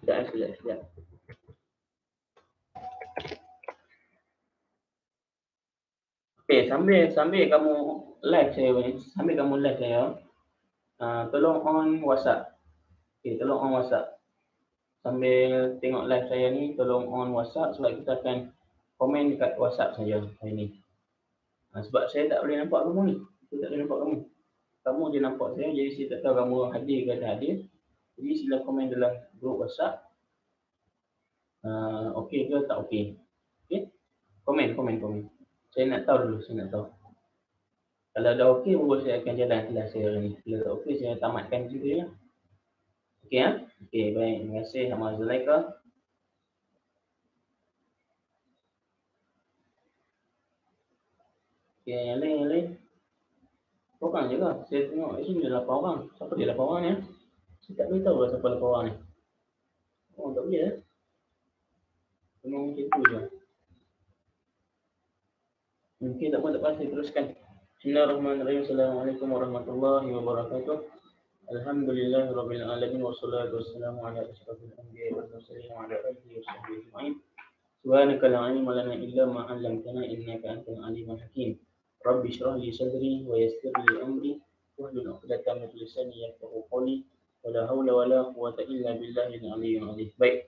Sekejap. Okay, sambil kamu live saya ni, sambil kamu live saya, tolong on WhatsApp. Okay, tolong on WhatsApp. Sambil tengok live saya ni, tolong on WhatsApp sebab kita akan komen dekat WhatsApp saja hari ni. Sebab saya tak boleh nampak kamu ni. Saya tak boleh nampak kamu. Kamu je nampak saya, jadi saya tak tahu kamu hadir ke tak hadir. Jadi sila komen dalam grup WhatsApp. Okey ke tak okey. Okey? Komen. Saya nak tahu dulu, saya nak tahu. Kalau dah okey, baru saya akan jalan kelas saya hari ni. Kalau tak okey, saya tamatkan juga ya. Okey ya? Okey, baik. Terima kasih. Sama Zulaika. Okey, yang lain. Orang je lah. Saya tengok di sini ada 8 orang. Siapa dia 8 orang ni? Saya tak boleh tahu lah siapa 8 orang ni. Oh, tak boleh ya? Memang macam tu je. Okey, tak apa, saya teruskan. Bismillahirrahmanirrahim. Assalamualaikum warahmatullahi wabarakatuh. Alhamdulillahirabbil alamin wassalatu wassalamu ala asyrafil anbiya'i wal mursalin wa ala alihi washabbihi ajma'in. Subhanaka la ilma lana illa ma 'allamtana innaka antal alimul hakim. Rabbi shrah li sadri wa yassir li amri wahlul 'uqdatam min lisani yafqahu qawli. Wala haula wala quwwata illa billahil aliyyil azim. Baik.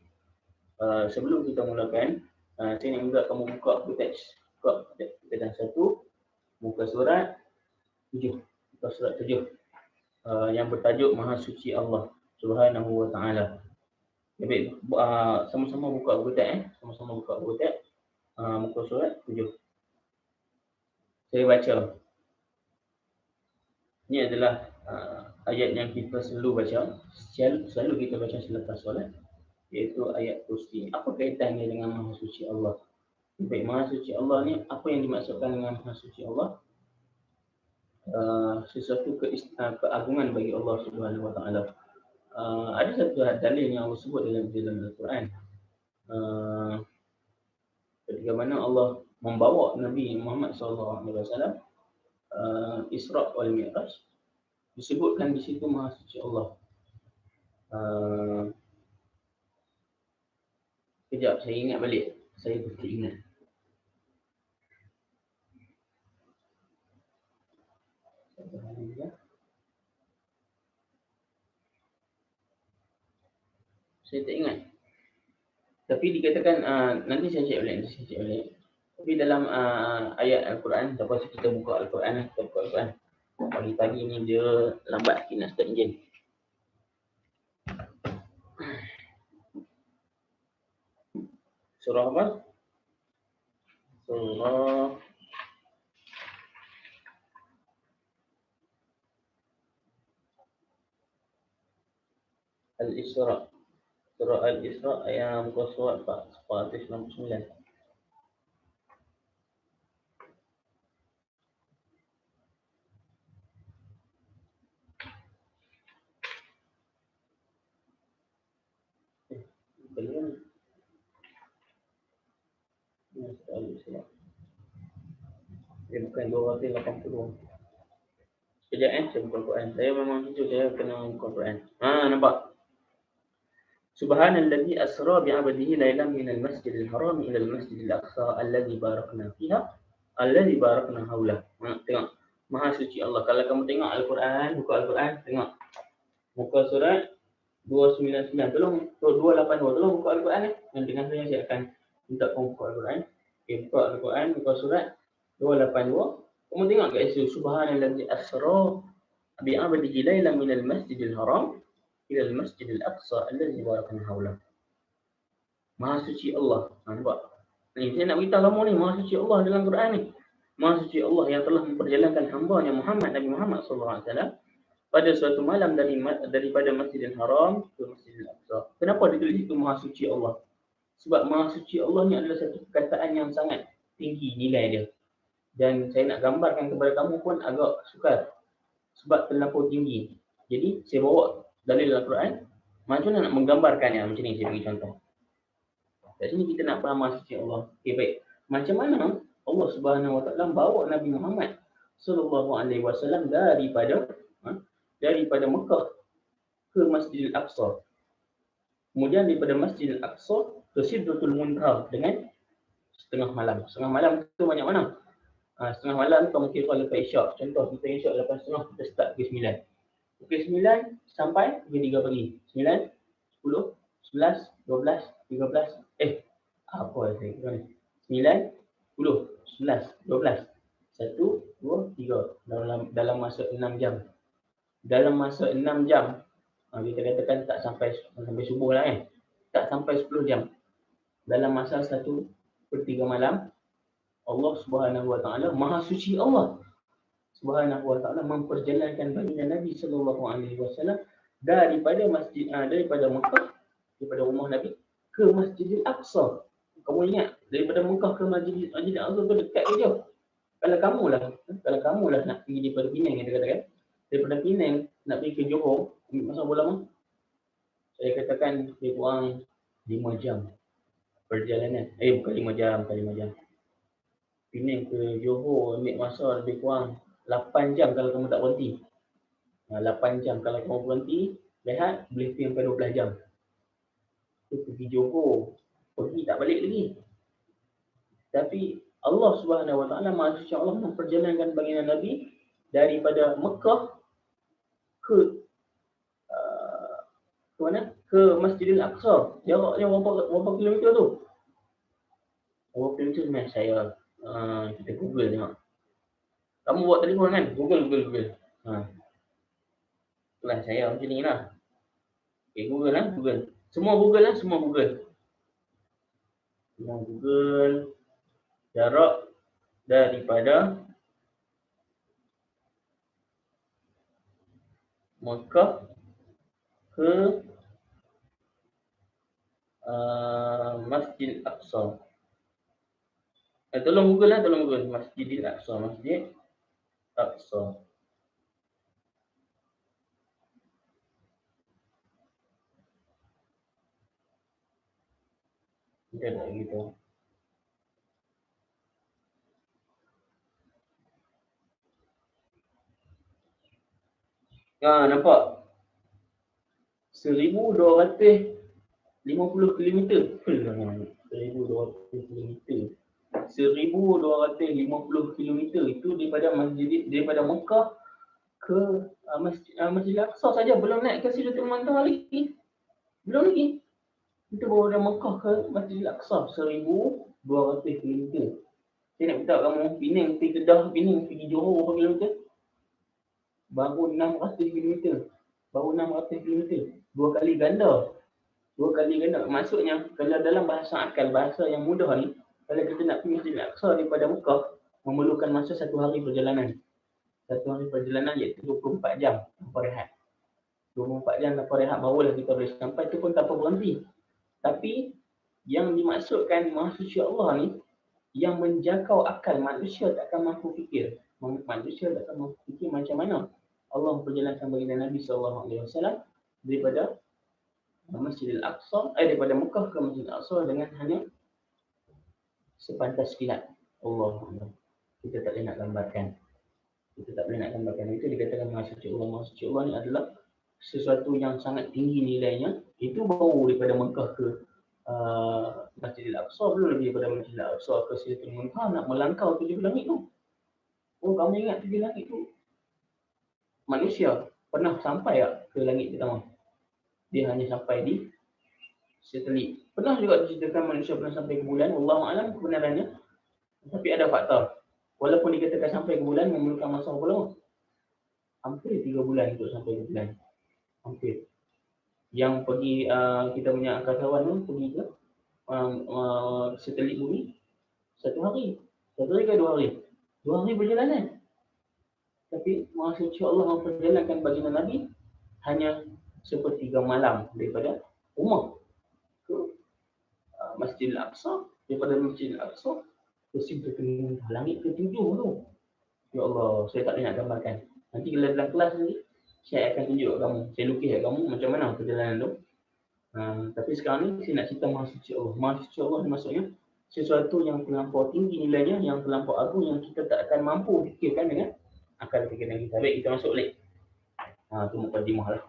Sebelum kita mulakan, saya nak minta kamu buka teks. Buka teks dan 1, muka surat 7. Muka surat 7. Yang bertajuk Maha Suci Allah Subhanahu wa Ta'ala. Baik, sama-sama buka buku teks. Sama-sama buka buku teks. Muka surat 7. Saya baca. Ini adalah ayat yang kita selalu baca. Selalu kita baca selepas solat, iaitu ayat kursi. Apa kaitannya dengan Maha Suci Allah? Baik, Maha Suci Allah ni, apa yang dimaksudkan dengan Maha Suci Allah? Sesuatu keagungan bagi Allah Subhanahu wa Ta'ala. Ada satu dalil yang Allah sebut dalam Al-Quran. Ketika mana Allah membawa Nabi Muhammad SAW Isra' wal Mi'raj, disebutkan di situ Maha Suci Allah. Kejap, saya ingat balik. Saya betul ingat. Saya tak ingat. Tapi dikatakan, nanti saya cek balik. Tapi dalam ayat Al-Quran, lepas kita buka Al-Quran, pagi-pagi ni dia lambat sikit nak start enjin. Surah apa? Surah Al-Isra'. Surah Al-Isra' ayat muka surat 469. Dia bukan 280. Sekejap saya buka Quran. Saya memang jujur, saya kena buka Quran. Nampak? Subhanallazi asra bi'abdihi lailan minal masjidil haram ila al-masjidil aqsa alladzi barakna fiha alladzi barakna haulah. Tengok. Maha Suci Allah. Kalau kamu tengok Al-Quran, buka Al-Quran, tengok. Muka surat 299. Tolong 282. Tolong buka Al-Quran ni. Dan dengan saya akan minta kamu buka Al-Quran. Okay, buka Al-Quran, buka surat 282. Kamu tengok kat situ, Subhanallazi asra bi'abdihi lailan minal masjidil haram ila al-masjidil aqsa allazi barakna haulah. Maha Suci Allah. Nampak? Ni saya nak beritahu kamu ni, Maha Suci Allah dalam Quran ni. Maha Suci Allah yang telah memperjalankan hamba-Nya Nabi Muhammad SAW pada suatu malam daripada Masjidil Haram ke Masjidil Aqsa. Kenapa ditulis itu Maha Suci Allah? Sebab Maha Suci Allah ni adalah satu perkataan yang sangat tinggi nilai dia. Dan saya nak gambarkan kepada kamu pun agak sukar sebab terlampau tinggi. Jadi saya bawa dalil Al-Quran. Macam mana nak menggambarkannya? Macam ni saya bagi contoh. Kat sini kita nak faham Maha Suci Allah. Okay, baik. Macam mana Allah Subhanahu Wa Taala bawa Nabi Muhammad sallallahu alaihi wasallam daripada Mekah ke Masjidil Aqsa. Kemudian daripada Masjid Al-Aqsa ke Sidratul Muntaha dengan setengah malam. Setengah malam tu banyak mana? Setengah malam kau mungkin kalau lepas Isyak. Contoh kita Isyak 8.30 kita start pukul 9. Pukul 9 sampai pukul 3 pagi. 9, 10, 11, 12, 13. Apa saya kira ni? 9, 10, 11, 12. 1, 2, 3. Dalam masa 6 jam. Dalam masa 6 jam. Kita katakan tak sampai subuh lah kan. Tak sampai 10 jam. Dalam masa 1/3 malam, Allah Subhanahu Wa Taala, Maha Suci Allah Subhanahu Wa Taala memperjalankan baginda Nabi Sallallahu Alaihi Wasallam daripada daripada Mekah, daripada rumah Nabi ke Masjidil Aqsa. Kamu ingat daripada Mekah ke Masjidil Aqsa tu dekat ke jauh? Kalau kamu lah nak pergi daripada Penang, kita katakan daripada Penang nak pergi ke Johor, masa berapa lama? Saya katakan lebih kurang 5 jam perjalanan. Bukan 5 jam, Penang ke Johor ambil masa lebih kurang 8 jam kalau kamu tak berhenti. 8 jam kalau kamu berhenti, lihat boleh pergi sampai 12 jam. Itu pergi Johor, pergi tak balik lagi. Tapi Allah Subhanahu Wa Taala, Maha Suci Allah, memperjalankan baginda Nabi daripada Mekah ke mana? Ke Masjidil Aqsa. Jaraknya berapa kilometer tu? Berapa kilometer sebenarnya? Saya kita Google tengok. Kamu buat telefon kan? Google. Kelas saya macam ni lah. Google lah, Google. Semua Google. Jarak daripada Mekah ke Masjid Aqsa. Tolong Google. Masjidil Aqsa. Masjid Aqsa. Dia tak gitu. Nampak? 1,250 kilometer. 1,250 kilometer. 1,250 kilometer itu daripada Mekah ke Masjid Al-Aqsa saja, belum naik ke Sidratul Muntaha lagi. Belum lagi. Itu baru dari Mekah ke Masjid Al-Aqsa 1,200 kilometer. Saya nak beritahu kamu, Penang pergi Kedah, Penang pergi Johor berapa kilometer? Baru 600 kilometer. 2 kali ganda. Maksudnya kalau dalam bahasa akal, bahasa yang mudah ni, kalau kita nak pergi Masjid Al-Aqsa daripada Mekah, memerlukan masa 1 hari perjalanan. 1 hari perjalanan iaitu 24 jam tanpa rehat. 24 jam tanpa rehat barulah kita boleh sampai, itu pun tanpa berhenti. Tapi yang dimaksudkan Maha Suci Allah ni, yang menjangkau akal manusia tak akan mampu fikir. Manusia tak akan mampu fikir macam mana Allah memperjalankan baginda Nabi SAW daripada Masjidil Aqsa, daripada Mekah ke Masjidil Aqsa dengan hanya sepantas kilat. Allah. Kita tak boleh nak gambarkan. Itu dikatakan Maha Suci Allah. Maha Suci Allah ni adalah sesuatu yang sangat tinggi nilainya. Itu baru daripada Mekah ke Masjidil Aqsa, belum lagi daripada Masjidil Aqsa ke Sidratul Muntaha, nak melangkau 7 langit tu. Kamu ingat 7 langit tu? Manusia pernah sampai tak ke langit pertama? Dia hanya sampai di satelit. Pernah juga diceritakan manusia pernah sampai ke bulan, Wallahualam kebenarannya. Tapi ada fakta. Walaupun dikatakan sampai ke bulan, memerlukan masa berapa lama? Hampir 3 bulan untuk sampai ke bulan. Hampir. Yang pergi kita punya angkasawan tu pergi ke satelit bumi 1 hari. 1 hari ke 2 hari? 2 hari perjalanan. Tapi Maha Suci Allah memperjalankan baginda Nabi hanya 1/3 malam daripada rumah ke Masjidil Aqsa, daripada Masjidil Aqsa ke Sidratul Muntaha, langit ke-7 tu. Ya Allah, saya tak boleh nak gambarkan. Nanti kalau dalam kelas nanti saya akan tunjuk kat kamu. Saya lukis kat kamu macam mana perjalanan tu. Tapi sekarang ni saya nak cerita Maha Suci Allah. Maha Suci Allah ni maksudnya sesuatu yang terlampau tinggi nilainya, yang terlampau agung, yang kita tak akan mampu fikirkan dengan akal fikiran kita. Baik, kita masuk balik. Itu mukadimah lah.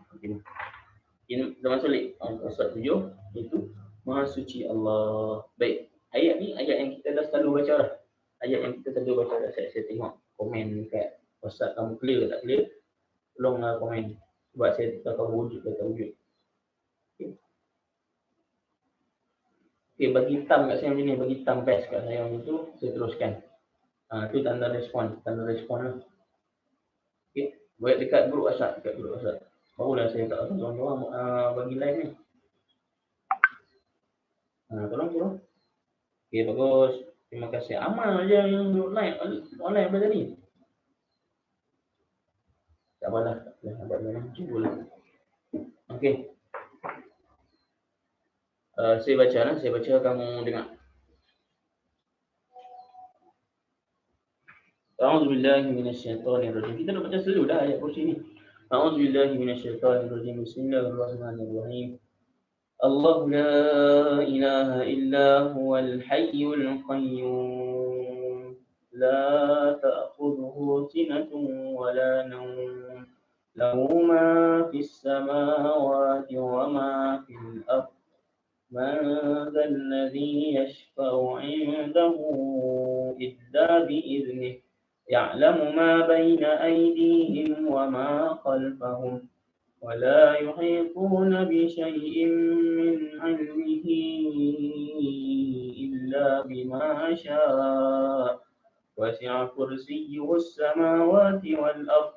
Ini termasuk surat 7 itu Maha Suci Allah. Baik, ayat ni ayat yang kita dah selalu baca dah. Ayat yang kita selalu baca dah. Saya tengok komen kat WhatsApp kamu clear ke tak clear? Tolonglah komen. Sebab saya tak tahu wujud ke tak wujud. Okay, bagi thumb kat saya macam ni, bagi thumb best kat saya macam tu, saya teruskan. Tu tanda respon lah. Okay, buat dekat grup WhatsApp, barulah saya tak tahu orang bagi live ni. Tolong. Okay, bagus. Terima kasih. Amal je yang online apa tadi? Tak apalah. Cubalah. Okay. Saya baca kamu dengar. A'udzubillahi minasyaitonirrajim. Kita nak baca selalu dah ayat kursi ni. A'udzubillahi minasyaitonirrajim. Bismillahirrahmanirrahim. Allah la ilaha illa huwal hayyul qayyum. La ta'khudhuhu sinatun wa la nawm. Lahu ma fis samawati wa ma fil ardh. من ذا الذي يشفع عنده إلا بإذنه يعلم ما بين أيديهم وما خلفهم ولا يحيطون بشيء من علمه إلا بما شاء وسع كرسيه السماوات والأرض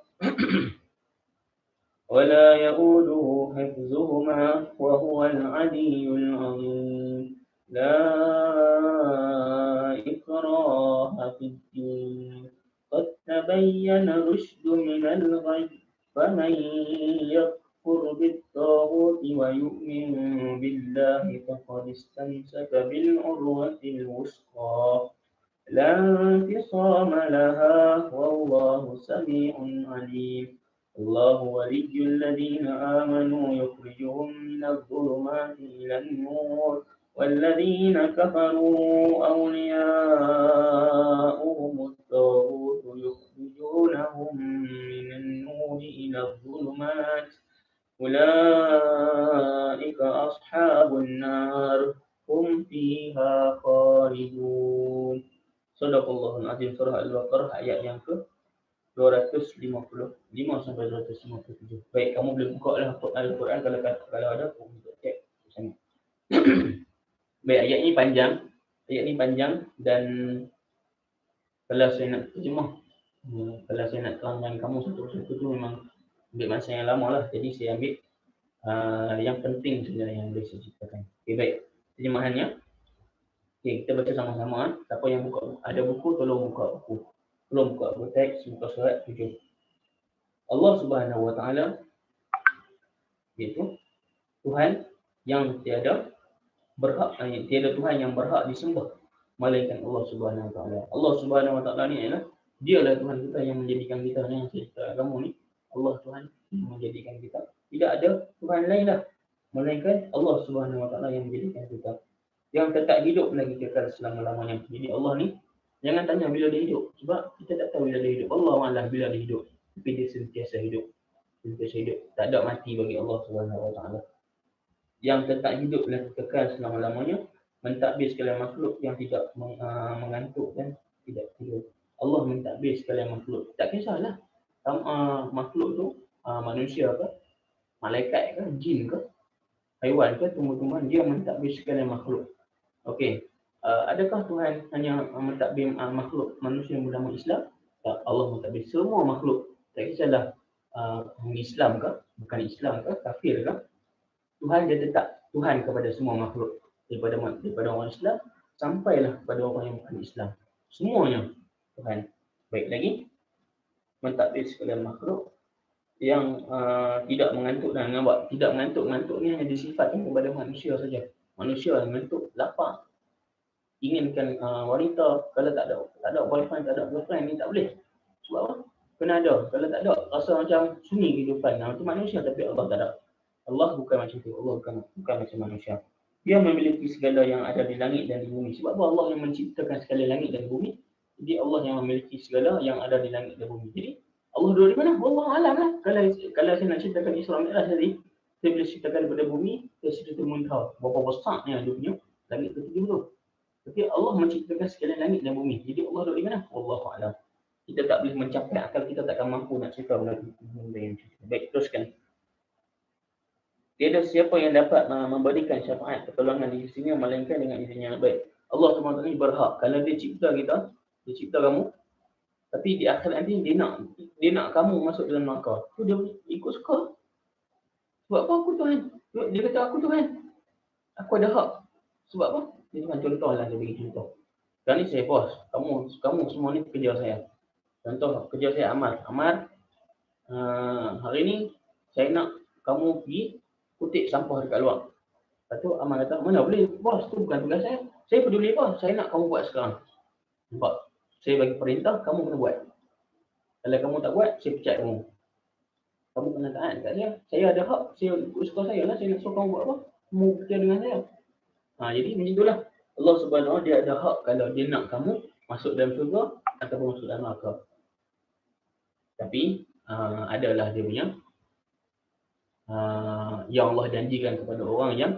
ولا يؤوده حفظهما وهو العلي العظيم لا إكراه في الدين قد تبين الرشد من الغي فمن يكفر بالطاغوت ويؤمن بالله فقد استمسك بالعروة الوثقى لا انفصام لها والله سميع عليم الله ولي الذين آمنوا يخرجهم من الظلمات إلى النور والذين كفروا أولياؤهم الطاغوت يخرجونهم من النور إلى الظلمات أولئك أصحاب النار هم فيها خالدون. صدق الله العظيم. Surah Al-Baqarah ayat yang ke 255 sampai 257. Baik, kamu boleh buka lah Al-Quran kalau ada, kamu boleh cek sana. Baik, ayat ni panjang dan kalau saya nak terjemah, kalau saya nak terangkan kamu satu-satu tu memang ambil masa yang lama lah. Jadi saya ambil yang penting sebenarnya yang boleh saya ceritakan. Okay, baik, terjemahannya. Okay, kita baca sama-sama. Siapa yang ada buku, tolong buka buku. Belum buka teks muka surat 7. Allah Subhanahu wa taala iaitu Tuhan yang tiada Tuhan yang berhak disembah melainkan Allah Subhanahu wa taala. Allah Subhanahu wa taala ni ialah dialah Tuhan kita yang menjadikan kita ni, yang cerita kamu ni. Allah Tuhan yang menjadikan kita. Tidak ada Tuhan lain lah melainkan Allah Subhanahu wa taala yang menjadikan kita. Yang tetap hidup lagi kekal selama-lamanya. Jadi Allah ni jangan tanya bila dia hidup, sebab kita tak tahu bila dia hidup. Allah malah bila dia hidup, tapi dia sentiasa hidup. Tak ada mati bagi Allah Subhanahu wa taala. Yang tetap hidup dan kekal selama-lamanya, mentadbir sekalian makhluk yang tidak mengantuk dan tidak tidur. Allah mentadbir sekalian makhluk. Tak kisahlah makhluk tu manusia ke, malaikat ke, jin ke, haiwan ke, tumbuh-tumbuhan, dia mentadbir sekalian makhluk. Okey. Adakah Tuhan hanya mentadbir makhluk manusia yang bernama Islam? Tak, Allah mentadbir semua makhluk. Tak kisahlah Islam ke, bukan Islam ke, kafir ke. Tuhan dia tetap Tuhan kepada semua makhluk. Daripada orang Islam sampailah kepada orang yang bukan Islam. Semuanya Tuhan. Baik lagi, mentadbir sekalian makhluk yang tidak mengantuk dan ngabak. Tidak mengantuk ni hanya disifatkan kepada manusia saja. Manusia yang mengantuk, lapar, inginkan wanita, kalau tak ada boyfriend, tak ada girlfriend ni tak boleh. Sebab apa? Kena ada. Kalau tak ada, rasa macam sunyi kehidupan. Itu manusia, tapi Allah tak ada. Allah bukan macam tu. Allah bukan macam manusia. Dia memiliki segala yang ada di langit dan di bumi. Sebab apa? Allah yang menciptakan segala langit dan bumi. Jadi Allah yang memiliki segala yang ada di langit dan bumi. Jadi Allah duduk di mana? Allah alam lah. Kalau saya nak ceritakan Isra Mi'raj tadi, Saya boleh ceritakan daripada bumi, saya cerita muntah. Berapa besarnya dia punya langit ketujuh tu. Tapi Allah menciptakan sekalian langit dan bumi. Jadi Allah duduk di mana? Wallahu a'lam. Kita tak boleh mencapai akal kita, takkan mampu nak cerita benda yang cerita. Baik, teruskan. Tiada siapa yang dapat memberikan syafaat pertolongan di sisinya melainkan dengan izinnya. Baik. Allah SWT ni berhak. Kalau dia cipta kita, dia cipta kamu, tapi di akhirat nanti dia nak kamu masuk dalam neraka. Tu dia ikut suka. Sebab apa aku Tuhan? Dia kata aku Tuhan. Aku ada hak. Sebab apa? Dia cuma contoh lah, dia bagi contoh. Sekarang ni saya bos. Kamu semua ni kerja saya. Contoh kerja saya Amar. Amar, hari ni saya nak kamu pergi kutip sampah dekat luar. Lepas tu Amar kata, mana boleh bos, tu bukan tugas saya. Saya peduli apa? Saya nak kamu buat sekarang. Nampak? Saya bagi perintah, kamu kena buat. Kalau kamu tak buat, saya pecat kamu. Kamu kena taat dekat saya. Saya ada hak, saya ikut suka saya lah. Saya nak suruh kamu buat apa? Kamu kerja dengan saya. Jadi macam itulah. Allah Subhanahu Wa dia ada hak kalau dia nak kamu masuk dalam syurga ataupun masuk dalam neraka. Tapi adalah dia punya yang Allah janjikan kepada orang yang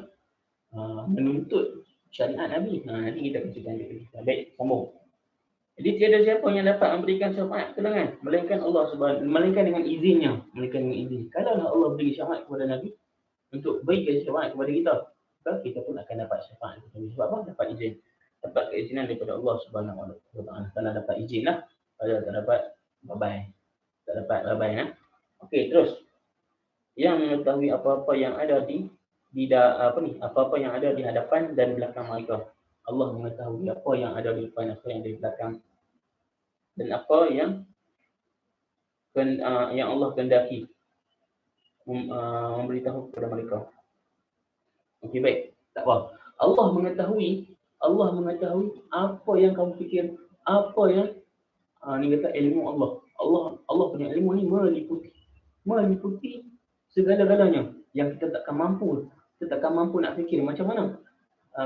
menuntut syariat Nabi. Nanti kita akan cerita kita. Baik, sambung. Jadi tiada siapa yang dapat memberikan syafaat pertolongan melainkan Allah Subhanahu, melainkan dengan izinnya, melainkan dengan izin. Kalau Allah beri syafaat kepada Nabi untuk berikan syafaat kepada kita, maka kita pun akan dapat syafaat kepada Nabi. Sebab apa? Dapat izin. Dapat keizinan daripada Allah Subhanahu Wa Taala. Kalau dapat izin lah. Kalau tak dapat, bye-bye. Tak dapat, bye-bye. Okey, terus. Yang mengetahui apa-apa yang ada apa-apa yang ada di hadapan dan belakang mereka. Allah mengetahui apa yang ada di depan, apa yang ada di belakang, dan apa yang Allah kehendaki memberitahu kepada mereka. Okey, baik. Tak apa. Allah mengetahui apa yang kamu fikir, apa yang ni kata ilmu Allah. Allah punya ilmu ni meliputi segala-galanya yang kita takkan mampu nak fikir macam mana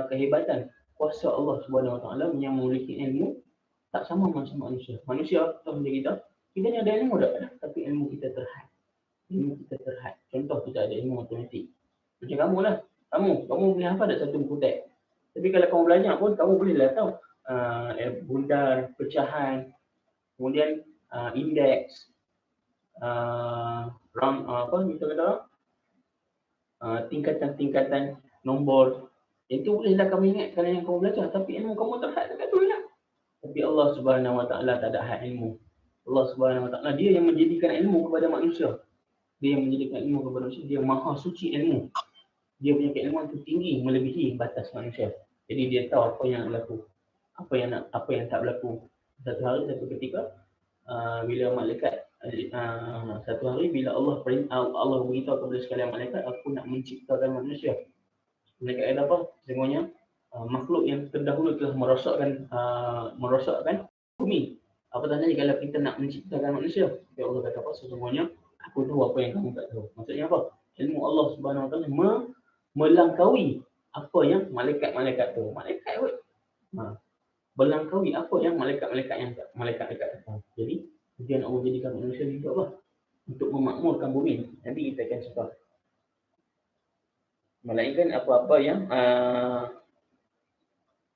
kehebatan kuasa Allah Subhanahu Wa Taala yang memiliki ilmu tak sama macam manusia. Manusia macam kita ni ada ilmu tak? Tapi ilmu kita terhad. Contoh kita ada ilmu matematik. Macam kamu lah. Kamu boleh hafal tak satu buku teks. Tapi kalau kamu belajar pun kamu boleh lah tahu bundar, pecahan, kemudian indeks, kita kata tingkatan nombor. Itu bolehlah kamu ingat kalau yang kamu belajar, tapi ilmu kamu terhad dekat tu lah. Tapi Allah Subhanahu Wa Taala tak ada had ilmu. Allah Subhanahu Wa Taala dia yang menjadikan ilmu kepada manusia. Dia maha suci ilmu. Dia punya keilmuan itu tinggi melebihi batas manusia. Jadi dia tahu apa yang berlaku, apa yang tak berlaku. Satu hari, satu ketika, bila malaikat satu hari bila Allah beritahu kepada sekalian malaikat, aku nak menciptakan manusia. Malaikat kata apa? Semuanya makhluk yang terdahulu telah merosakkan bumi. Apa tandanya kalau kita nak menciptakan manusia? Ya Allah kata apa? Sesungguhnya aku tahu apa yang kamu tak tahu. Maksudnya apa? Ilmu Allah Subhanahu Wa Taala melangkaui apa yang malaikat-malaikat tu. Malaikat kot. Melangkaui apa yang malaikat tahu. Jadi tujuan Allah jadikan manusia ni untuk apa? Untuk memakmurkan bumi. Nanti kita akan cakap. Melainkan apa-apa yang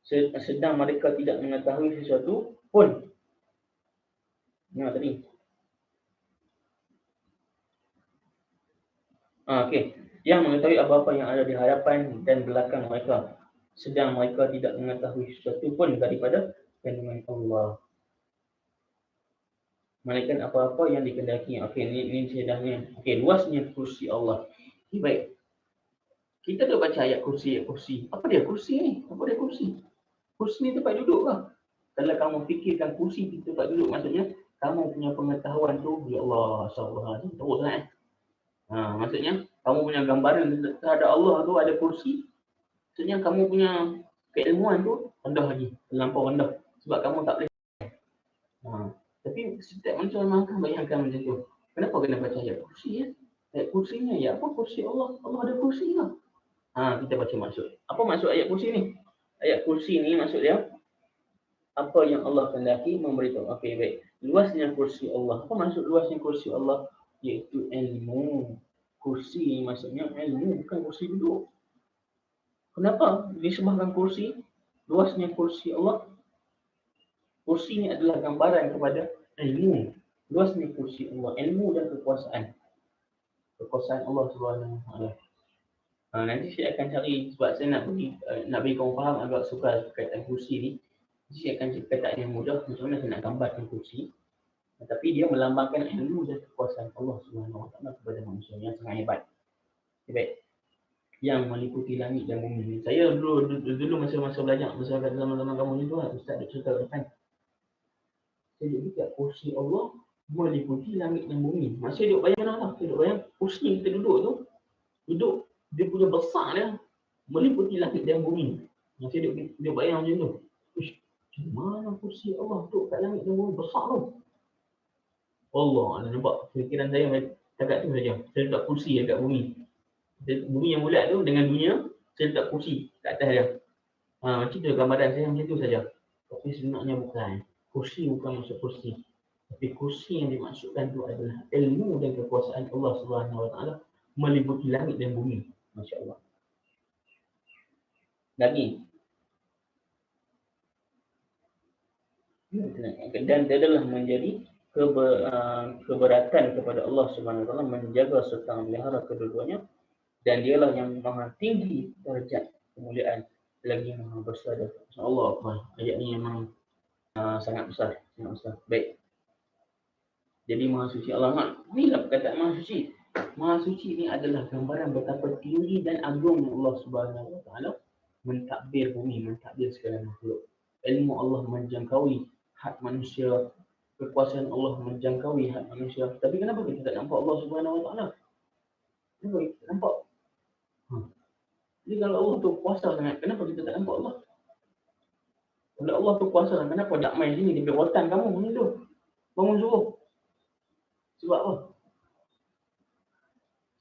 sedang mereka tidak mengetahui sesuatu pun. Tadi. Okey. Yang mengetahui apa-apa yang ada di hadapan dan belakang mereka. Sedang mereka tidak mengetahui sesuatu pun daripada kandungan Allah. Melainkan apa-apa yang dikehendaki. Okey, ini sedangnya. Okey, luasnya kursi Allah. Okay, baik. Kita dah baca ayat kursi. Apa dia kursi ni? Kursi ni tempat duduk ke? Kalau kamu fikirkan kursi itu tempat duduk, maksudnya kamu punya pengetahuan tu, ya Allah, astagfirullah, terus lah. Maksudnya kamu punya gambaran terhadap Allah tu ada kursi. Maksudnya kamu punya keilmuan tu rendah lagi, terlampau rendah. Sebab kamu tak boleh. Tapi setiap manusia memang akan bayangkan macam tu. Kenapa kena baca ayat kursi ya? Ayat kursinya ya apa? Kursi Allah. Allah ada kursi ke? Kita baca maksud. Apa maksud ayat kursi ni? Ayat kursi ni maksud dia apa yang Allah kehendaki memberitahu. Okey, baik. Luasnya kursi Allah. Apa maksud luasnya kursi Allah? Iaitu ilmu. Kursi maksudnya ilmu, bukan kursi duduk. Kenapa disembahkan kursi? Luasnya kursi Allah. Kursi ini adalah gambaran kepada ilmu. Luasnya kursi Allah, ilmu dan kekuasaan. Kekuasaan Allah Subhanahu Wa Taala. Nanti saya akan cari, sebab saya nak bagi kamu faham agak sukar berkaitan kursi ni. Jadi saya akan cari perkataan yang mudah macam mana saya nak gambarkan kursi. Tapi dia melambangkan ilmu dan kekuasaan Allah Subhanahu Wa Taala kepada manusia yang sangat hebat. Baik. Yang meliputi langit dan bumi. Saya dulu masa belajar, masa zaman-zaman kamu ni tu, Ustaz ada cerita depan. Saya dekat kursi Allah meliputi langit dan bumi. Masa duduk bayang lah, duduk bayang kursi kita duduk tu, dia punya besar dia meliputi langit dan bumi. Masa duduk bayang macam tu. Ish, macam mana kursi Allah duduk kat langit dan bumi besar tu? Allah, anda nampak fikiran saya dekat tu saja. Saya letak kursi dekat bumi. Bumi yang bulat tu dengan dunia, saya letak kursi kat atas dia. Macam tu gambaran saya macam tu saja. Tapi sebenarnya bukan. Kursi bukan maksud kursi. Tapi kursi yang dimaksudkan itu adalah ilmu dan kekuasaan Allah Subhanahu Wa Taala meliputi langit dan bumi. Masya Allah. Lagi. Dan dia adalah menjadi keberatan kepada Allah Subhanahu Wa Taala menjaga serta memelihara kedua-duanya. Dan dialah yang maha tinggi derajat kemuliaan lagi maha besar. Allah, ayat ni memang sangat besar, sangat besar. Baik. Jadi maha suci Allah. Inilah perkataan maha suci. Maha suci ini adalah gambaran betapa tinggi dan agungnya Allah Subhanahu Wa Taala mentadbir bumi, mentadbir segala makhluk. Ilmu Allah menjangkaui hak manusia, kekuasaan Allah menjangkaui hak manusia. Tapi kenapa kita tak nampak Allah Subhanahu Wa Taala? Kenapa kita tak nampak? Jadi kalau Allah tu kuasa sangat, kenapa kita tak nampak Allah? Kalau Allah tu kuasa sangat, kenapa tak main sini di rotan kamu ni tu? Bangun suruh. Sebab apa?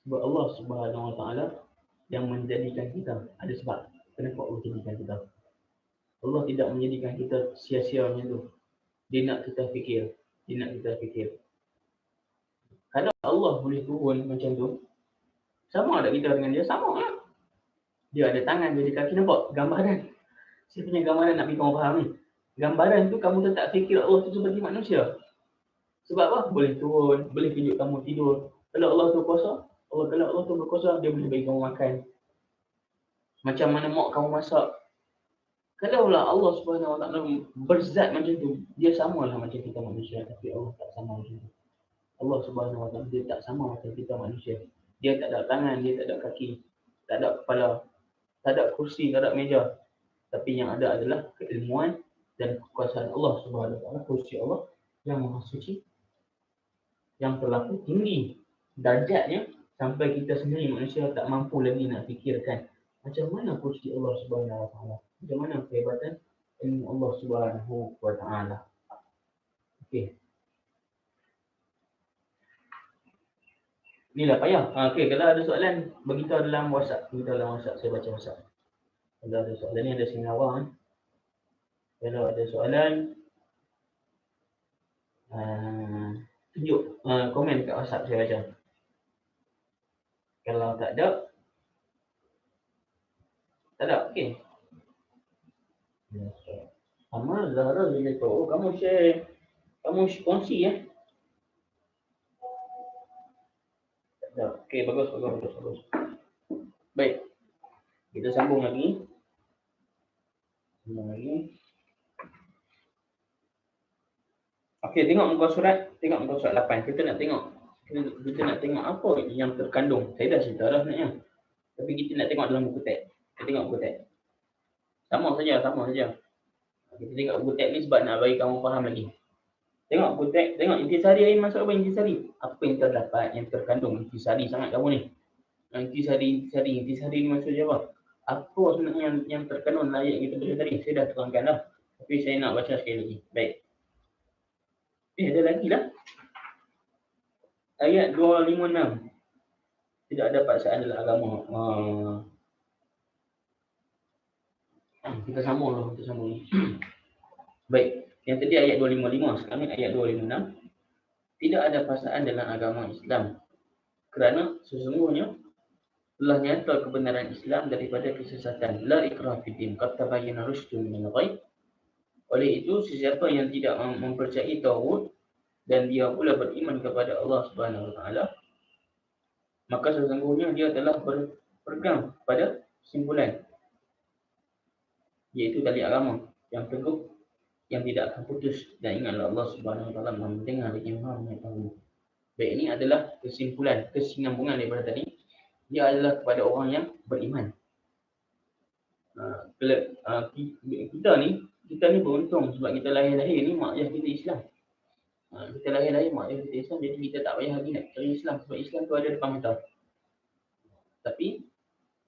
Sebab Allah Subhanahu Wa Taala yang menjadikan kita. Ada sebab kenapa Allah jadikan kita. Allah tidak menjadikan kita sia-sia macam tu. Dia nak kita fikir. Kalau Allah boleh turun macam tu, sama tak kita dengan dia? Sama lah. Dia ada tangan, dia ada kaki, nampak? Gambaran. Saya punya gambaran nak bagi kamu faham ni. Gambaran tu kamu tak fikir Allah tu seperti manusia. Sebab apa? Boleh turun, boleh tunjuk kamu tidur. Kalau Allah tu kuasa, kalau Allah tu berkuasa, dia boleh bagi kamu makan. Macam mana mak kamu masak. Kalaulah Allah Subhanahu Wa Taala berzat macam tu, dia samalah macam kita manusia, tapi Allah tak sama macam tu. Allah Subhanahu Wa Taala dia tak sama macam kita manusia. Dia tak ada tangan, dia tak ada kaki, tak ada kepala, tak ada kursi, tak ada meja. Tapi yang ada adalah keilmuan dan kekuasaan Allah Subhanahu Wa Taala, kursi Allah yang maha suci, yang terlalu tinggi darjatnya sampai kita sendiri manusia tak mampu lagi nak fikirkan macam mana kursi Allah Subhanahu Wa Taala, macam mana kehebatan ilmu Allah Subhanahu Wa Taala. Okey. Inilah payah. Okey, kalau ada soalan beritahu dalam WhatsApp, saya baca WhatsApp. Kalau ada soalan ni ada Singapura. Kalau ada soalan tunjuk komen kat WhatsApp saya baca. Kalau tak ada, okey. Sama Zahra dia kata, kamu share, kamu kongsi ya. Okey, bagus. Baik. Kita sambung lagi. Okey, tengok muka surat 8. Kita nak tengok apa yang terkandung. Saya dah cerita dah sebenarnya. Tapi kita nak tengok dalam buku teks. Kita tengok buku teks. Sama saja. Kita tengok buku teks ni sebab nak bagi kamu faham lagi. Tengok buku teks, tengok intisari ini maksud apa intisari? Apa yang terdapat, yang terkandung intisari sangat kamu ni. Intisari ni maksudnya apa? Apa sebenarnya yang terkandung dalam ayat kita baca tadi? Saya dah terangkan dah. Tapi saya nak baca sekali lagi. Baik. Ada lagi lah. Ayat 256. Tidak ada paksaan dalam agama. Kita sambung. Baik. Yang tadi ayat 255. Sekarang ayat 256. Tidak ada paksaan dalam agama Islam. Kerana sesungguhnya telah nyata kebenaran Islam daripada kesesatan. La ikrah fid din, qad tabayyana rusydu minal ghayy. Oleh itu, sesiapa yang tidak mempercayai tauhid dan dia pula beriman kepada Allah Subhanahu Wa Taala, maka sesungguhnya dia telah berpegang pada kesimpulan, iaitu tali agama yang teguh, yang tidak akan putus. Dan ingatlah Allah Subhanahu Wa Taala mendengar dan Maha mengetahui. Baik, ini adalah kesimpulan, kesinambungan daripada tadi. Dia adalah kepada orang yang beriman. Kita ni beruntung sebab kita lahir-lahir ni mak ayah kita Islam. Kita lahir-lahir mak ayah kita Islam, jadi kita tak payah lagi nak cari Islam sebab Islam tu ada depan mata. Tapi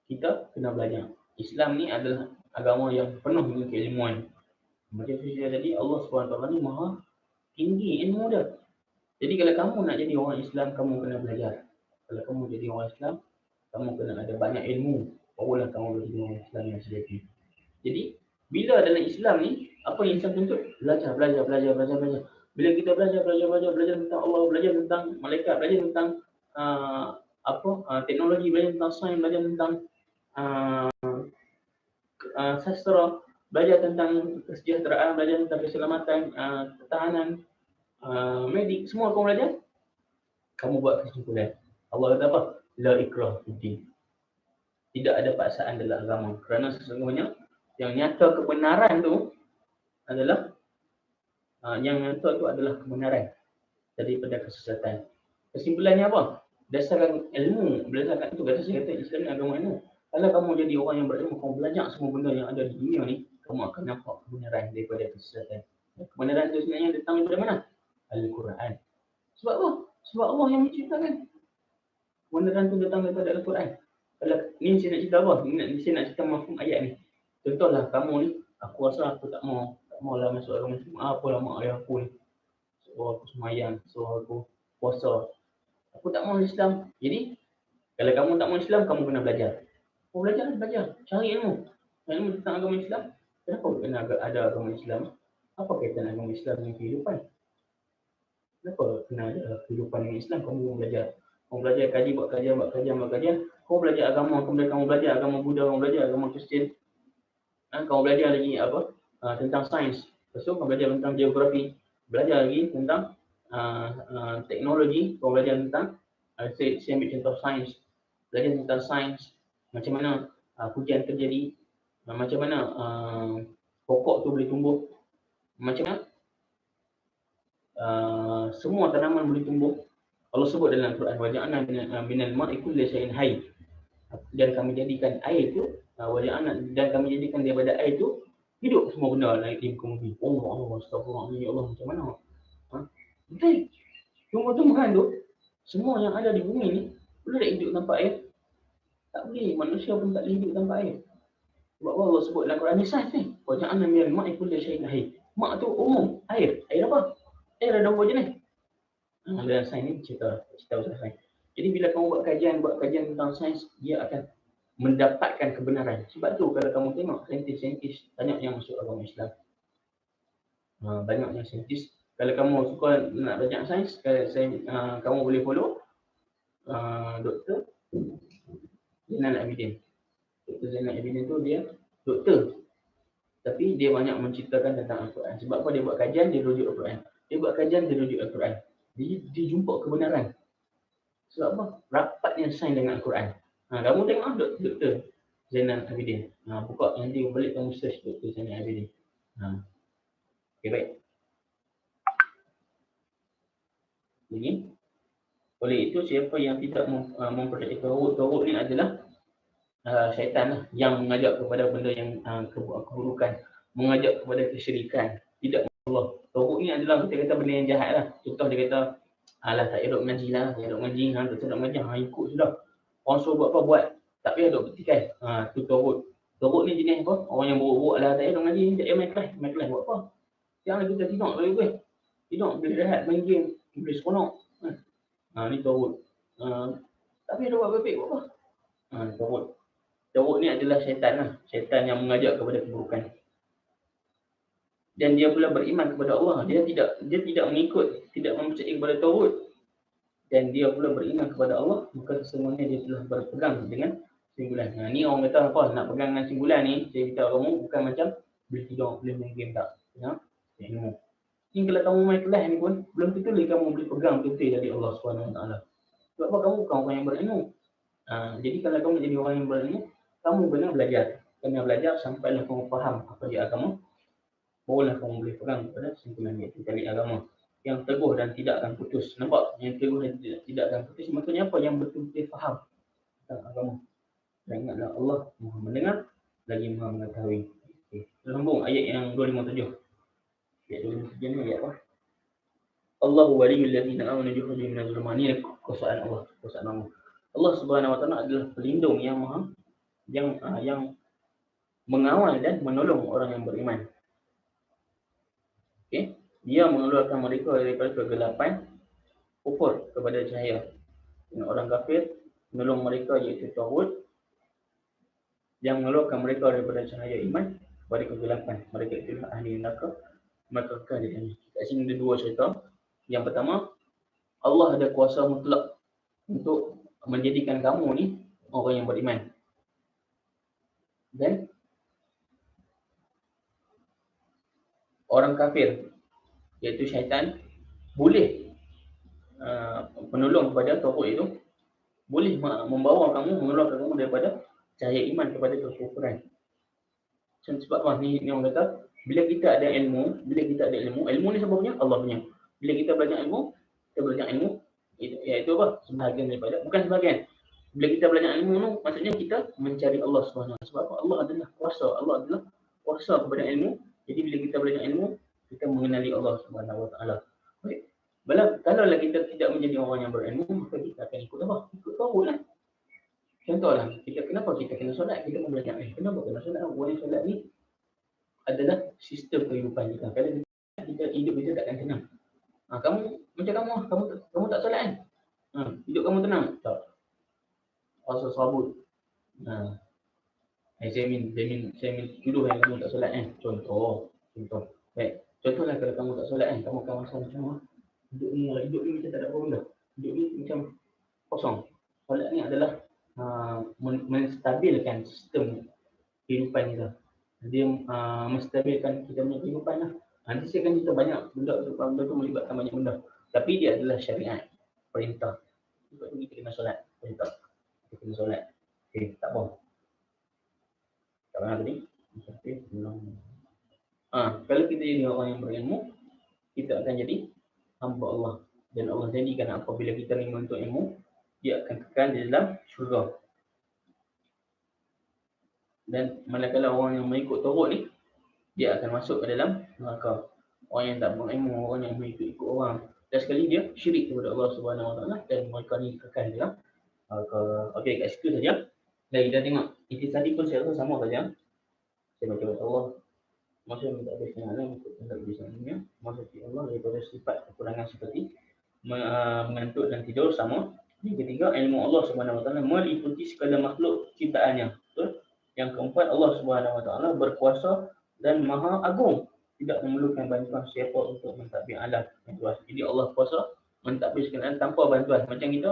kita kena belajar. Islam ni adalah agama yang penuh dengan keilmuan. Macam saya tadi, Allah SWT ni maha tinggi ilmu dia. Jadi kalau kamu nak jadi orang Islam, kamu kena belajar. Kalau kamu jadi orang Islam, kamu kena ada banyak ilmu. Barulah kamu boleh jadi orang Islam yang sejati. Jadi, bila dalam Islam ni, apa yang Islam tuntut? Belajar. Bila kita belajar tentang Allah, belajar tentang malaikat, belajar tentang teknologi, belajar tentang sains, belajar tentang sastra, belajar tentang kesejahteraan, belajar tentang keselamatan, ketahanan, medik, semua kamu belajar, kamu buat kesimpulan. Allah kata apa? La ikrah fid din. Tidak ada paksaan dalam agama. Kerana sesungguhnya yang nyata kebenaran tu adalah kebenaran daripada kesesatan. Kesimpulannya apa? Berdasarkan ilmu, berdasarkan itu kata saya kata Islam ni agama ilmu. Kalau kamu jadi orang yang berilmu, kamu belajar semua benda yang ada di dunia ni, kamu akan nampak kebenaran daripada kesesatan. Kebenaran itu sebenarnya datang daripada mana? Al-Quran. Sebab apa? Sebab Allah yang menciptakan. Kebenaran itu datang daripada Al-Quran. Kalau ni saya nak cerita apa? Saya nak cerita mafhum ayat ni. Contohlah kamu ni, aku rasa aku tak maulah masuk agama Islam. Apalah mak ayah aku ni, suruh aku semayang, suruh aku puasa. Aku tak mau Islam. Jadi, kalau kamu tak mau Islam, kamu kena belajar. Kamu belajar. Cari ilmu. Ilmu tentang agama Islam. Kenapa kena ada agama Islam? Apa kaitan agama Islam dengan kehidupan? Kenapa kena ada kehidupan dengan Islam? Kamu belajar. Kamu belajar kaji, buat kajian. Kamu belajar agama, kemudian kamu belajar agama Buddha, kamu belajar agama Kristian. Kamu belajar lagi tentang sains. Lepas tu kamu belajar tentang geografi. Belajar lagi tentang teknologi. Kamu belajar tentang saya ambil contoh sains. Belajar tentang sains, macam mana hujan terjadi, macam mana pokok tu boleh tumbuh, macam mana semua tanaman boleh tumbuh. Allah sebut dalam Quran, waja'alna minal ma'i kulli shay'in hayy. Dan kami jadikan air tu, dan kami jadikan daripada air tu hidup semua benda lain di muka bumi. Allah, astagfirullah, ya Allah, macam mana? Betul. Tumbuh-tumbuhan tu, semua yang ada di bumi ni boleh tak hidup tanpa air? Tak boleh. Manusia pun tak boleh hidup tanpa air. Sebab Allah sebut dalam Quran ni sains ni. Waja'alna minal ma'i kulli shay'in hayy. Mak tu umum, air. Air apa? Air ada dua jenis. Dalam sains ni cerita pasal sains. Jadi bila kamu buat kajian tentang sains, dia akan mendapatkan kebenaran. Sebab tu kalau kamu tengok saintis-saintis banyak yang masuk agama Islam. Banyak yang saintis. Kalau kamu suka nak belajar sains, kamu boleh follow Dr. Zainal Abidin. Dr. Zainal Abidin tu dia doktor. Tapi dia banyak menceritakan tentang Al-Quran. Sebab apa? Dia buat kajian, dia rujuk Al-Quran. Dia jumpa kebenaran. Sebab apa? Rapatnya sains dengan Al-Quran. Kamu tengok Dr. Zainal Abidin. Buka nanti balik kamu search Dr. Zainal Abidin. Okay, baik. Jadi, oleh itu siapa yang tidak mempercayai tauhid ni adalah syaitan lah, yang mengajak kepada benda yang keburukan, mengajak kepada kesyirikan, tidak Allah. Tauhid ni adalah kita kata benda yang jahat lah. Contoh dia kata, alah tak elok mengaji lah, tak elok mengaji, tak elok mengaji, ikut sudah. Orang suruh buat apa, buat. Tak payah duk petikai. Tu tauhid. Tauhid ni jenis apa? Orang yang buruk-buruk lah, tak elok mengaji, tak elok main kelas, buat apa? Jangan kita tidur bagi gue. Tidur, boleh rehat, main game, boleh seronok. Ni tauhid. Tak payah duk buat baik-baik, buat apa? Tauhid. Tauhid ni adalah syaitan lah. Syaitan yang mengajak kepada keburukan. Dan dia pula beriman kepada Allah. Dia tidak mengikut, tidak mempercayai kepada tauhid. dan dia pula beriman kepada Allah, maka sesungguhnya dia telah berpegang dengan simpulan. Nah, ni orang kata apa? Nak pegang dengan simpulan ni, saya beritahu kamu bukan macam boleh tidur, boleh main game tak. Ya, ilmu. Ni kalau kamu main kelas ni pun, belum tentu lagi kamu boleh pegang betul dari Allah SWT. Sebab apa? Kamu bukan orang yang berilmu. Jadi kalau kamu jadi orang yang berilmu, kamu benar belajar. Kena belajar sampailah kamu faham apa dia agama, barulah kamu boleh pegang pada simpulan iaitu tali agama yang teguh dan tidak akan putus. Nampak? Yang teguh dan tidak akan putus maksudnya apa? Yang betul-betul faham tentang agama. Dan ingatlah Allah Maha mendengar lagi Maha mengetahui. Okay. Sambung ayat yang 257. Ayat 257 ni ayat apa? Allahu waliyul ladzina amanu yukhrijuhum minadh dhulumati. Ini kuasaan Allah, kuasaan Allah. Allah Subhanahu wa taala adalah pelindung yang maha yang mengawal dan menolong orang yang beriman. Okey, dia mengeluarkan mereka daripada kegelapan kufur kepada cahaya. Dan orang kafir menolong mereka iaitu tauhid yang mengeluarkan mereka daripada cahaya iman kepada kegelapan. Mereka itulah ahli neraka, mereka kekal di dalamnya. Kat sini ada dua cerita. Yang pertama, Allah ada kuasa mutlak untuk menjadikan kamu ni orang yang beriman. Dan orang kafir iaitu syaitan boleh penolong kepada tauhid itu, boleh membawa kamu, mengeluarkan kamu daripada cahaya iman kepada kekufuran. Sebab apa? Ni orang kata, bila kita ada ilmu, ilmu ni siapa punya? Allah punya. Bila kita belajar ilmu, iaitu apa? Sebahagian daripada, bukan sebahagian. Bila kita belajar ilmu tu, maksudnya kita mencari Allah SWT. Sebab apa? Allah adalah kuasa kepada ilmu. Jadi bila kita belajar ilmu, kita mengenali Allah SWT. Baik. Kalau kita tidak menjadi orang yang berilmu, maka kita akan ikut apa? Ikut tauhid lah. Contohlah, kenapa kita kena solat? Kita pun belajar, kenapa kena solat? Orang yang solat ni adalah sistem kehidupan kita. Kalau kita hidup kita takkan tenang. Kamu macam kamu tak solat kan? Hidup kamu tenang? Tak. Rasa sabut. Saya min tuduh yang kamu tak solat kan? Contoh. Baik. Contohlah kalau kamu tak solat kan, kamu akan rasa macam hidup ni macam tak ada apa benda. Hidup ni macam kosong. Solat ni adalah menstabilkan sistem kehidupan kita. Dia menstabilkan kita punya kehidupan lah. Nanti saya akan cerita banyak benda tu melibatkan banyak benda. Tapi dia adalah syariat, perintah. Sebab tu kita kena solat, perintah. Kita kena solat. Okey, tak apa. Tak pernah tadi? Okey, belum. Kalau kita jadi orang yang berilmu, kita akan jadi hamba Allah. Dan Allah jadikan apabila kita ni menuntut ilmu, dia akan kekal di dalam syurga. Dan manakala orang yang mengikut tauhid ni, dia akan masuk ke dalam neraka. Orang yang tak berilmu, orang yang mengikut orang, dan sekali dia syirik kepada Allah Subhanahu Wa Taala dan mereka ni kekal dalam neraka. Okey, kat situ saja. Dan kita tengok intisari pun saya rasa sama saja. Saya baca Allah. Maksud minta habiskan alam untuk hendak berbisannya. Maksud Allah daripada sifat kekurangan seperti mengantuk dan tidur sama. Yang ketiga, ilmu Allah Subhanahu Wa Taala meliputi segala makhluk ciptaannya. Betul? Yang keempat, Allah Subhanahu Wa Taala berkuasa dan maha agung, tidak memerlukan bantuan siapa untuk mentadbir alam yang luas. Jadi Allah kuasa mentadbir sekalian tanpa bantuan. Macam kita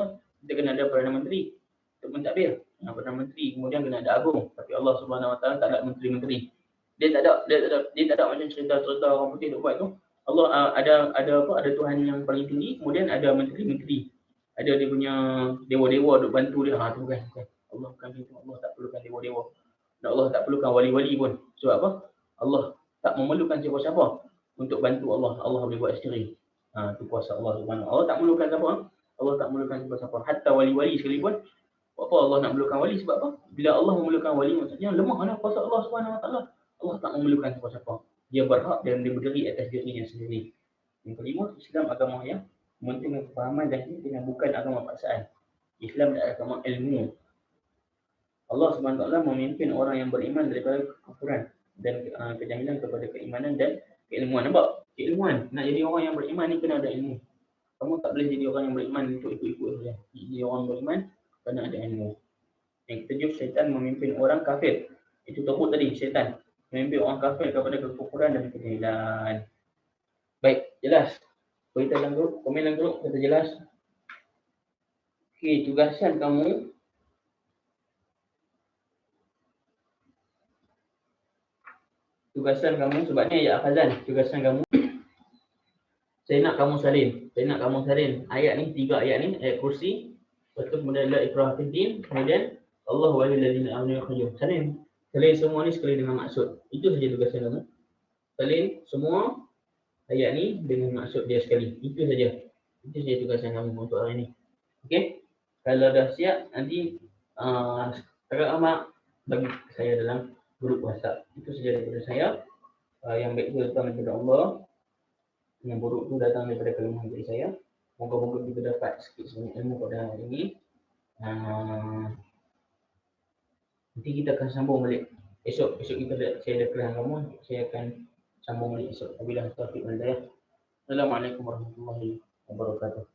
kena ada Perdana Menteri untuk mentadbir. Perdana Menteri kemudian kena ada agung. Tapi Allah Subhanahu Wa Taala tak ada menteri-menteri. Dia tak ada macam cerita-cerita orang putih duk buat tu. Allah ada Tuhan yang paling tinggi, kemudian ada menteri-menteri. Ada dia punya dewa-dewa duk bantu dia. Tu bukan. Allah bukan begitu. Allah tak perlukan dewa-dewa. Dan Allah tak perlukan wali-wali pun. Sebab apa? Allah tak memerlukan siapa-siapa untuk bantu Allah. Allah boleh buat sendiri. Itu kuasa Allah Subhanahu. Allah tak memerlukan siapa. Allah tak memerlukan siapa-siapa. Hatta wali-wali sekalipun. Apa Allah nak memerlukan wali? Sebab apa? Bila Allah memerlukan wali, maksudnya lemah lah kuasa Allah Subhanahu Wa Taala. Allah tak memerlukan siapa-siapa. Dia berhak dan dia berdiri atas dirinya sendiri. Yang kelima, Islam agama yang mementingkan kefahaman dan keyakinan, bukan agama paksaan. Islam adalah agama ilmu. Allah Subhanahu Wa Taala memimpin orang yang beriman daripada kekufuran dan kejahilan kepada keimanan dan keilmuan. Nampak? Keilmuan. Nak jadi orang yang beriman ni kena ada ilmu. Kamu tak boleh jadi orang yang beriman untuk ikut-ikut saja. Jadi orang beriman kena ada ilmu. Yang ketujuh, syaitan memimpin orang kafir. Itu tauhid tadi, syaitan memimpin orang kafir kepada kekufuran dan kejahilan. Baik, jelas. Beritahu dalam grup, komen dalam grup, kata jelas. Okey, tugasan kamu sebab ni ayat hafazan. Tugasan kamu, saya nak kamu salin. Ayat ni, 3 ayat ni, ayat kursi. Lepas tu kemudian la ikraha fiddin, kemudian Allahu waliyul ladzina amanu yukhrijuhum. Salin semua ni sekali dengan maksud. Itu saja tugasan kamu. Salin semua ayat ni dengan maksud dia sekali. Itu saja tugasan kamu untuk hari ni. Okey? Kalau dah siap, nanti Kakak Ahmad bagi saya dalam grup WhatsApp. Itu saja daripada saya. Yang baik itu datang daripada Allah, yang buruk itu datang daripada kelemahan diri saya. Moga-moga kita dapat sikit sebanyak ilmu pada hari ini. Nanti kita akan sambung balik esok saya ada kelas kamu, saya akan sambung balik esok. Wabillahi taufiq wal hidayah. Assalamualaikum warahmatullahi wabarakatuh.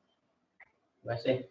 Terima kasih.